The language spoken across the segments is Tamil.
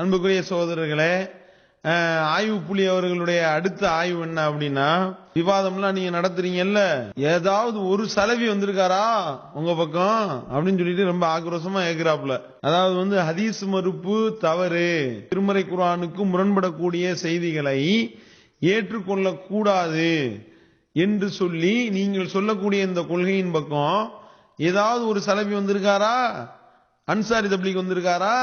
அன்புக்குரிய சகோதரர்களே, ஆய்வு புலி அவர்களுடைய அடுத்த ஆய்வு என்ன அப்படின்னா, விவாதம்லாம் நீங்க நடத்துறீங்கல்ல, ஏதாவது ஒரு சலவி வந்திருக்காரா உங்க பக்கம் அப்படின்னு சொல்லிட்டு ரொம்ப ஆக்ரோஷமா ஏற்கிறாப்ல. அதாவது ஹதீஸ் மறுப்பு தவறு, திருமறை குர்ஆனுக்கு முரண்படக்கூடிய செய்திகளை ஏற்றுக்கொள்ள கூடாது என்று சொல்லி நீங்கள் சொல்லக்கூடிய இந்த கொள்கையின் பக்கம் ஏதாவது ஒரு சலவி வந்திருக்காரா? அன்சாரி தப்லீக் வந்திருக்காரா?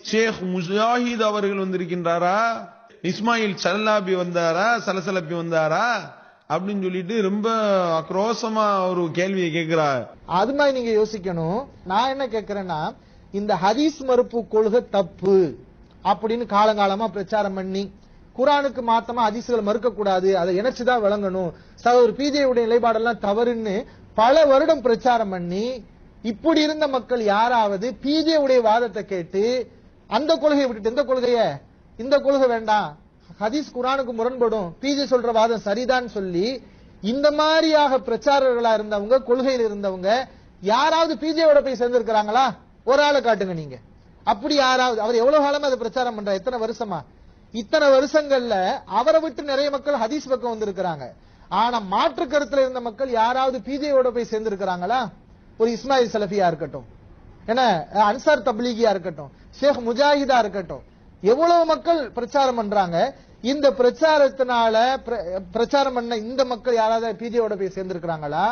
ஷேக் முஜாஹித் அவர்கள் வந்திருக்கின்றாரா? இஸ்மாயில் சல்லாபி வந்தாரா? சலசலப்பி வந்தாரா? அப்படின்னு சொல்லிட்டு ரொம்ப ஆக்ரோஷமா ஒரு கேள்வியை கேட்கிறார். அது மாதிரி நீங்க யோசிக்கணும். நான் என்ன கேட்கிறேன்னா, இந்த ஹதீஸ் மறுப்பு கொள்கை தப்பு அப்படின்னு காலங்காலமா பிரச்சாரம் பண்ணி, குர்ஆனுக்கு மாத்தமா ஹதீஸ்களை மறுக்க கூடாது, அதை இணைச்சுதான் விளங்கணும், சகோதரர் பிஜேயுடைய நிலைப்பாடெல்லாம் தவறுன்னு பல வருடம் பிரச்சாரம் பண்ணி, இப்படி இருந்த மக்கள் யாராவது பிஜே உடைய வாதத்தை கேட்டு அந்த கொள்கையை விட்டுட்டு இந்த கொள்கைய இந்த கொள்கை வேண்டாம், ஹதீஸ் குர்ஆனுக்கு முரண்படும், பிஜே சொல்ற வாதம் சரிதான் சொல்லி இந்த மாதிரியாக பிரச்சாரர்களா இருந்தவங்க, கொள்கையில் இருந்தவங்க யாராவது பிஜேவோட போய் சேர்ந்திருக்கிறாங்களா? ஒரு ஆளை காட்டுங்க நீங்க. அப்படி யாராவது, அவர் எவ்வளவு காலமா அதை பிரச்சாரம் பண்ற, எத்தனை வருஷமா? இத்தனை வருஷங்கள்ல அவரை விட்டு நிறைய மக்கள் ஹதீஸ் பக்கம் வந்திருக்கிறாங்க. ஆனா மாற்று கருத்துல இருந்த மக்கள் யாராவது பிஜேயோட போய் சேர்ந்திருக்கிறாங்களா? ஒரு இஸ்மாயில் சலஃபியா இருக்கட்டும், என்ன அன்சார் தப்லீகியா இருக்கட்டும், ஷேக் முஜாஹிதா இருக்கட்டும், எவ்வளவு மக்கள் பிரச்சாரம் பண்றாங்க. இந்த பிரச்சாரத்தினால பிரச்சாரம் பண்ண இந்த மக்கள் யாராவது பிஜேயோட போய் சேர்ந்திருக்கிறாங்களா?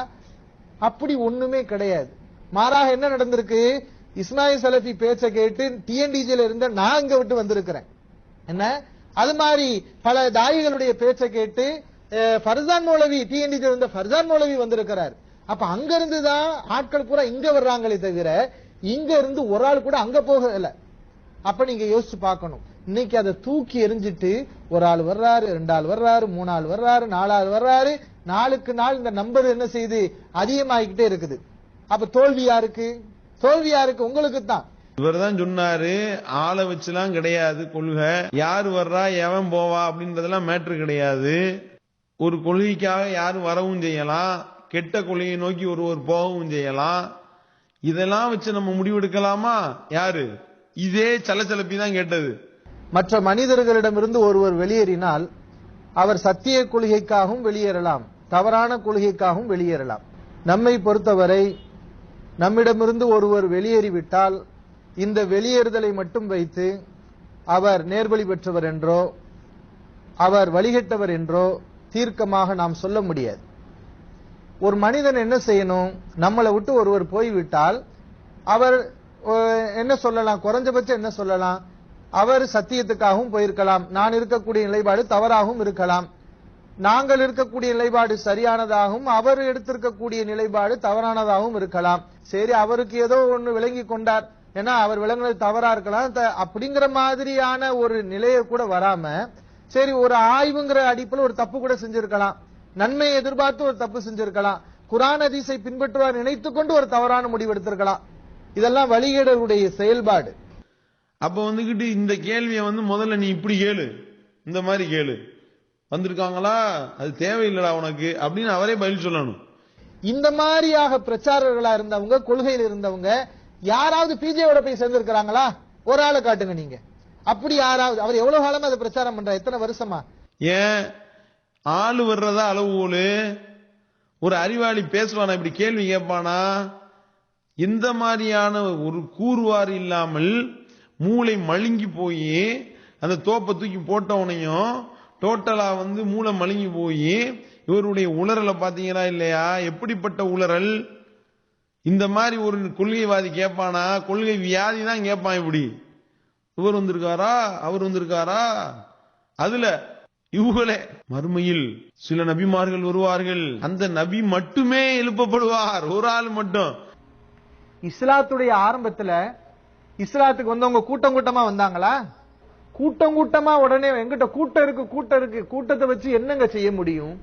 அப்படி ஒண்ணுமே கிடையாது. மாறாக என்ன நடந்திருக்கு? இஸ்மாயில் சலஃபி பேச்ச கேட்டு டிஎன்டிஜில இருந்த நான் இங்க விட்டு வந்திருக்கிறேன். என்ன அது மாதிரி பல தாயிகளுடைய பேச்ச கேட்டு ஃபர்சான் மௌலவி, டிஎன்டிஜில இருந்த ஃபர்சான் மௌலவி வந்திருக்கிறார். அப்ப அங்க இருந்துதான் ஆட்கள் பூரா இங்க வர்றாங்களே தவிர இங்க இருந்து ஒரு ஆள் கூட அங்க போகல. அப்ப நீங்க யோசிச்சு பார்க்கணும். இன்னைக்கு அதை தூக்கி எரிஞ்சிட்டு ஒரு ஆள் வர்றாரு, 2 ஆள் வர்றாரு, 3 ஆள் வர்றாரு, 4 ஆள் வர்றாரு, நாளுக்கு நாள் இந்த நம்பர் என்ன செய்யுது, அதிகமாகிக்கிட்டே இருக்குது. அப்ப தோல்வி யாருக்கு? தோல்வி யாருக்கு? உங்களுக்கு தான். இவர் தான் சொன்னாரு, ஆளை வச்சுலாம் கிடையாது கொள்கை, யாரு வர்றா எவன் போவா அப்படின்றதெல்லாம் மேட்ரு கிடையாது. ஒரு கொள்கைக்காக யாரும் வரவும் செய்யலாம், கெட்ட கொள்கையை நோக்கி ஒருவர் போகவும் செய்யலாம். இதெல்லாம் வச்சு நம்ம முடிவெடுக்கலாமா? யாரு? இதே சலச்சலப்பி தான் கேட்டது. மற்ற மனிதர்களிடமிருந்து ஒருவர் வெளியேறினால் அவர் சத்திய கொள்கைக்காகவும் வெளியேறலாம், தவறான கொள்கைக்காகவும் வெளியேறலாம். நம்மை பொறுத்தவரை நம்மிடமிருந்து ஒருவர் வெளியேறிவிட்டால் இந்த வெளியேறுதலை மட்டும் வைத்து அவர் நேர்வழி பெற்றவர் என்றோ அவர் வழிகட்டவர் என்றோ தீர்க்கமாக நாம் சொல்ல முடியாது. ஒரு மனிதன் என்ன செய்யணும்? நம்மளை விட்டு ஒருவர் போய்விட்டால் அவர் என்ன சொல்லலாம்? குறைஞ்சபட்சம் என்ன சொல்லலாம்? அவர் சத்தியத்துக்காகவும் போயிருக்கலாம், நான் இருக்கக்கூடிய நிலைப்பாடு தவறாகவும் இருக்கலாம், நாங்கள் இருக்கக்கூடிய நிலைப்பாடு சரியானதாகவும் அவர் எடுத்திருக்கக்கூடிய நிலைப்பாடு தவறானதாகவும் இருக்கலாம். சரி, அவருக்கு ஏதோ ஒன்று விளங்கி கொண்டார், ஏன்னா அவர் விளங்குனது தவறா இருக்கலாம், அப்படிங்கிற மாதிரியான ஒரு நிலையை கூட வராம, சரி ஒரு ஆய்வுங்கிற அடிப்பில் ஒரு தப்பு கூட செஞ்சிருக்கலாம், நன்மையை எதிர்பார்த்து ஒரு தப்பு செஞ்சிருக்கலாம், குர்ஆன் ஹதீஸை பின்பற்றுவார் நினைத்துக் கொண்டு ஒரு தவறான முடிவு எடுத்திருக்கலாம். இதெல்லாம் வழிகேடருடைய செயல்பாடு. அப்ப இந்த கேள்வியை முதல்ல நீ இப்படி கேளு, இந்த மாதிரி கேளு, வந்திருக்காங்களா, அது தேவையில்லடா உனக்கு அப்படின்னு அவரே பதில் சொல்லணும். இந்த மாதிரியாக பிரச்சாரர்களா இருந்தவங்க, கொள்கையில் இருந்தவங்க யாராவது பிஜேயோட போய் சேர்ந்திருக்கிறாங்களா? ஒரு ஆளை காட்டுங்க நீங்க. அப்படி யாராவது, அவர் எவ்வளவு காலமா அதை பிரச்சாரம் பண்ற, எத்தனை வருஷமா? ஏன் ஆளு வர்றதா அளவுகோலு? ஒரு அறிவாளி பேசுவானா, இப்படி கேள்வி கேட்பானா? இந்த மாதிரியான ஒரு கூறுவாறு இல்லாமல் மூளை மழுங்கி போய் அந்த தோப்பை தூக்கி போட்டவனையும் டோட்டலா மூளை மழுங்கி போய் இவருடைய உளறலை பாத்தீங்களா இல்லையா? எப்படிப்பட்ட உளறல்! இந்த மாதிரி ஒரு கொள்கைவாதி கேட்பானா? கொள்கை வியாதி தான் கேட்பான். இப்படி இவர் வந்திருக்காரா, அவர் வந்திருக்காரா? அதுல இவங்களே மறுமையில் சில நபிமார்கள் வருவார்கள், அந்த நபி மட்டுமே எழுப்பப்படுவார், ஒரு ஆள் மட்டும். இஸ்லாத்துடைய ஆரம்பத்துல இஸ்லாத்துக்கு வந்தவங்க கூட்டம் கூட்டமா வந்தாங்களா? கூட்டம் கூட்டமா உடனே எங்கிட்ட கூட்டம் இருக்கு, கூட்டம் இருக்கு, கூட்டத்தை வச்சு என்னங்க செய்ய முடியும்?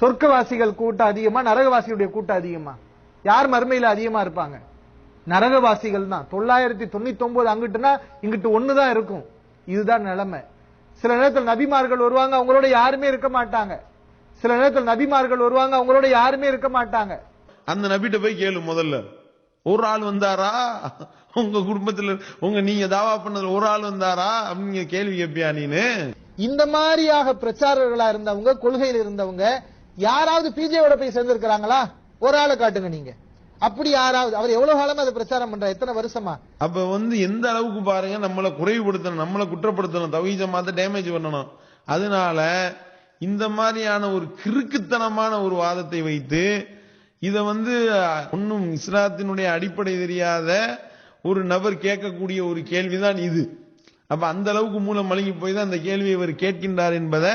சொர்க்கவாசிகள் கூட்டம் அதிகமா, நரகவாசிகளுடைய கூட்டம் அதிகமா? யார் மறுமையில அதிகமா இருப்பாங்க? நரகவாசிகள் தான். 999 அங்கிட்டுனா இங்கிட்டு ஒண்ணுதான் இருக்கும். இதுதான் நிலைமை. சில நேரத்தில் நபிமார்கள் வருவாங்க, அவங்களோட யாருமே இருக்க மாட்டாங்க. சில நேரத்தில் நபிமார்கள் வருவாங்க, அவங்களோட யாருமே இருக்க மாட்டாங்க. அந்த நபிட்ட போய் கேளு முதல்ல, ஒரு ஆள் வந்தாரா? உங்க குடும்பத்துல நீங்க தாவா பண்ணதுல ஒரு ஆள் வந்தாரா அப்படின்னு கேள்வி கேட்பியா நீனு? இந்த மாதிரியாக பிரச்சாரர்களா இருந்தவங்க, கொள்கையில் இருந்தவங்க யாராவது பிஜேவோட போய் சேர்ந்திருக்கிறாங்களா? ஒரு ஆளை காட்டுங்க நீங்க. அப்படி யாராவது? அவர் எவ்வளவு காலமா அதை பிரச்சாரம் பண்றாரு? எத்தனை வருஷமா? அப்ப எந்த அளவுக்கு பாருங்க, நம்மளை குறைவுபடுத்தணும், நம்மளை குற்றப்படுத்தணும், தௌஹீத் ஜமாத்தை டேமேஜ் பண்ணணும். அதனால இந்த மாதிரியான ஒரு கிறுக்குத்தனமான ஒரு வாதத்தை வைத்து இத ஒன்னும் இஸ்லாத்தினுடைய அடிப்படை தெரியாத ஒரு நபர் கேட்கக்கூடிய ஒரு கேள்விதான் இது. அப்ப அந்த அளவுக்கு மூலம் மழுங்கி போய் தான் அந்த கேள்வியை இவர் கேட்கின்றார் என்பதை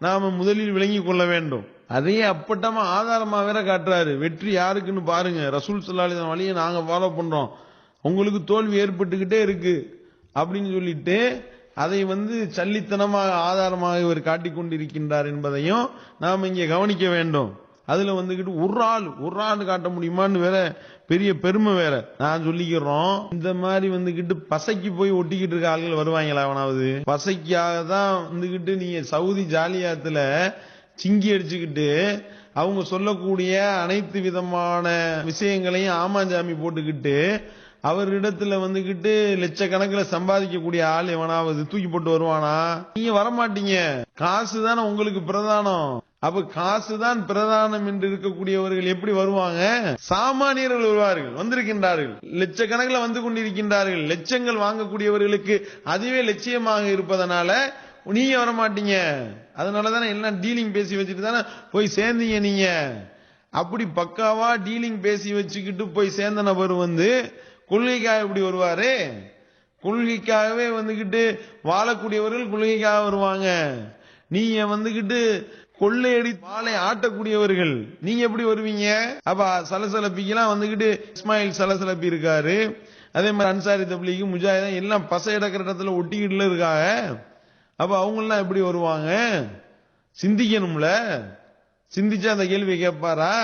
நாம முதலில் விளங்கிக் கொள்ள வேண்டும். அதையே அப்பட்டமா ஆதாரமா வேற காட்டுறாரு. வெற்றி யாருக்குன்னு பாருங்க, ரசூல் ஸல்லல்லாஹு அலைஹி வஸல்லம் வழியை நாங்க ஃபாலோ பண்றோம், உங்களுக்கு தோல்வி ஏற்பட்டுக்கிட்டே இருக்கு அப்படின்னு சொல்லிட்டு அதை சல்லித்தனமாக ஆதாரமாக இவர் காட்டிக் கொண்டிருக்கின்றார் என்பதையும் நாம் இங்கே கவனிக்க வேண்டும். அதுல ஒரு ஆள் காட்ட முடியுமான்னு வேற பெரிய பெருமை வேற. நான் சொல்லிக்கிறோம், இந்த மாதிரி பசைக்கு போய் ஒட்டிக்கிட்டு இருக்க ஆளுகள் வருவாங்களா? அவனாவது பசைக்காக தான் நீங்க சவுதி ஜாலியாத்துல சிங்கி அடிச்சுக்கிட்டு அவங்க சொல்லக்கூடிய அனைத்து விதமான விஷயங்களையும் ஆமாஞ்சாமி போட்டுக்கிட்டு அவரிடத்துல லட்சக்கணக்கில் சம்பாதிக்கக்கூடிய ஆள் எவனாவது தூக்கி போட்டு வருவானா? நீங்க வரமாட்டீங்க. காசு தானே உங்களுக்கு பிரதானம். அப்ப காசுதான் பிரதானம் என்று இருக்கக்கூடியவர்கள் எப்படி வருவாங்க? சாமானியர்கள் வருவார்கள், வந்திருக்கின்றார்கள், லட்சக்கணக்கில் வந்து கொண்டிருக்கின்றார்கள். லட்சங்கள் வாங்கக்கூடியவர்களுக்கு அதுவே லட்சியமாக இருப்பதனால நீங்க வரமாட்டீங்க. அதனாலதானே எல்லாம் டீலிங் பேசி வச்சுட்டு தானே போய் சேர்ந்தீங்க நீங்க. அப்படி பக்காவா டீலிங் பேசி வச்சுக்கிட்டு போய் சேர்ந்த நபர் கொள்கைக்காக எப்படி வருவாரு? கொள்கைக்காகவே வாழக்கூடியவர்கள் கொள்கைக்காக வருவாங்க. நீங்க கொள்ளையடி வாளை ஆட்டக்கூடியவர்கள் நீங்க எப்படி வருவீங்க? அப்ப சலசலப்பிக்கெல்லாம் இஸ்மாயில் சலசலப்பி இருக்காரு, அதே மாதிரி அன்சாரி தப்லீக் முஜாஹிதீன் எல்லாம் பசை இடக்கிற இடத்துல ஒட்டிக்கிட்டுல இருக்காங்க. அப்ப அவங்க எல்லாம் எப்படி வருவாங்க? சிந்திக்கணும்ல. சிந்திச்சா அந்த கேள்வி கேட்பாரா?